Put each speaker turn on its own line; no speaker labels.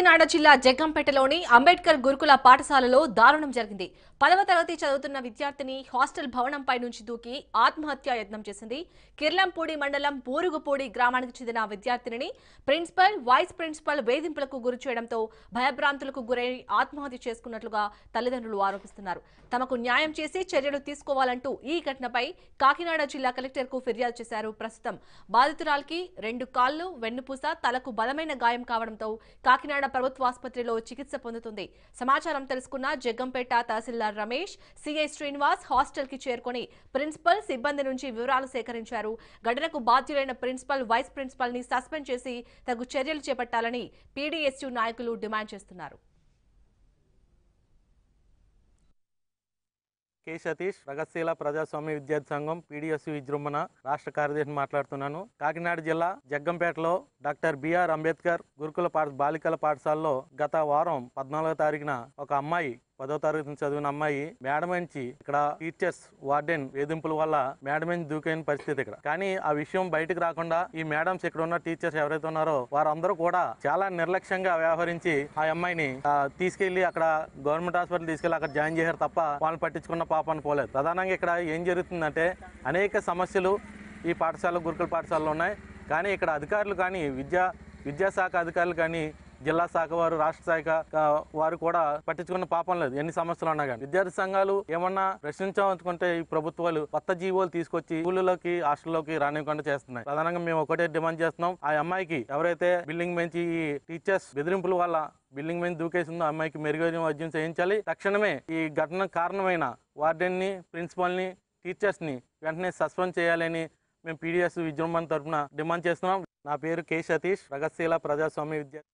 కాకినాడ జిల్లా జగ్గంపేటలోని అంబేద్కర్ గురుకుల పాఠశాలలో దారుణం జరిగింది. 10వ తరగతి చదువుతున్న విద్యార్థిని హాస్టల్ భవనంపై నుంచి దూకి ఆత్మహత్య యత్నం చేసింది. కిర్లంపూడి మండలం బూరుగుపూడి గ్రామానికి చెందిన విద్యార్థినిని ప్రిన్సిపల్, వైస్ ప్రిన్సిపల్ వేధింపులకు గురి చేయడంతో భయభ్రాంతులకు గురై ఆత్మహత్య చేసుకున్నట్లుగా తల్లిదండ్రులు ఆరోపిస్తున్నారు. తమకు న్యాయం చేసి చర్యలు తీసుకోవాలంటూ ఈ ఘటనపై కాకినాడ జిల్లా కలెక్టర్కు ఫిర్యాదు చేశారు. ప్రస్తుతం బాధితురాలికి 2 కాళ్లు, వెన్నుపూస, తలకు బలమైన గాయం కావడంతో కాకినాడ ప్రభుత్వ ఆసుపత్రిలో చికిత్స పొందుతుంది. సమాచారం తెలుసుకున్న జగ్గంపేట తహసీల్దార్ రమేష్, సిఐ శ్రీనివాస్ హాస్టల్ కి చేరుకొని ప్రిన్సిపల్, సిబ్బంది నుంచి వివరాలు సేకరించారు. ఘటనకు బాధ్యులైన ప్రిన్సిపల్, వైస్ ప్రిన్సిపల్ ని సస్పెండ్ చేసి తగు చర్యలు చేపట్టాలని పీడీఎస్యూ నాయకులు డిమాండ్ చేస్తున్నారు.
కె సతీష్, ప్రగతిశీల ప్రజాస్వామ్య విద్యార్థి సంఘం పీడీఎస్యూ విజృంభణ రాష్ట్ర కార్యదర్శి మాట్లాడుతున్నాను. కాకినాడ జిల్లా జగ్గంపేటలో డాక్టర్ బిఆర్ అంబేద్కర్ గురుకుల బాలికల పాఠశాలలో గత వారం 14వ తారీఖున ఒక అమ్మాయి 10వ తరగతి చదివిన అమ్మాయి మేడమంచి ఇక్కడ టీచర్స్, వార్డెన్ వేధింపుల వల్ల మేడమంచి దూకైన పరిస్థితి ఇక్కడ. కానీ ఆ విషయం బయటకు రాకుండా ఈ మేడమ్స్ ఇక్కడ ఉన్న టీచర్స్ ఎవరైతే ఉన్నారో వారందరూ కూడా చాలా నిర్లక్ష్యంగా వ్యవహరించి ఆ అమ్మాయిని తీసుకెళ్లి అక్కడ గవర్నమెంట్ హాస్పిటల్ తీసుకెళ్లి అక్కడ జాయిన్ చేశారు తప్ప వాళ్ళని పట్టించుకున్న పాపాన్ని పోలేదు. ప్రధానంగా ఇక్కడ ఏం జరుగుతుందంటే అనేక సమస్యలు ఈ పాఠశాల గురుకుల పాఠశాలలో ఉన్నాయి. కానీ ఇక్కడ అధికారులు కానీ విద్యాశాఖ అధికారులు కానీ జిల్లా శాఖ వారు, రాష్ట్ర శాఖ వారు కూడా పట్టించుకున్న పాపం లేదు. ఎన్ని సమస్యలు ఉన్నా కానీ విద్యార్థి సంఘాలు ఏమన్నా ప్రశ్నించాలనుకుంటే ఈ ప్రభుత్వాలు కొత్త జీవోలు తీసుకొచ్చి స్కూళ్ళలోకి, హాస్టల్లోకి రానివ్వకుండా చేస్తున్నాయి. ప్రధానంగా మేము ఒకటే డిమాండ్ చేస్తున్నాం, ఆ అమ్మాయికి ఎవరైతే బిల్డింగ్ నుంచి ఈ టీచర్స్ బెదిరింపుల వల్ల బిల్డింగ్ మీద దూకేసిందో ఆ అమ్మాయికి మెరుగైన వైద్యం చేయించాలి. తక్షణమే ఈ ఘటన కారణమైన వార్డెన్ ని, ప్రిన్సిపల్ ని, టీచర్స్ ని వెంటనే సస్పెండ్ చేయాలని మేము పీడీఎస్ విజృంభణ తరఫున డిమాండ్ చేస్తున్నాం. నా పేరు కె సతీష్, ప్రగతిశీల ప్రజాస్వామ్య విద్యార్థి.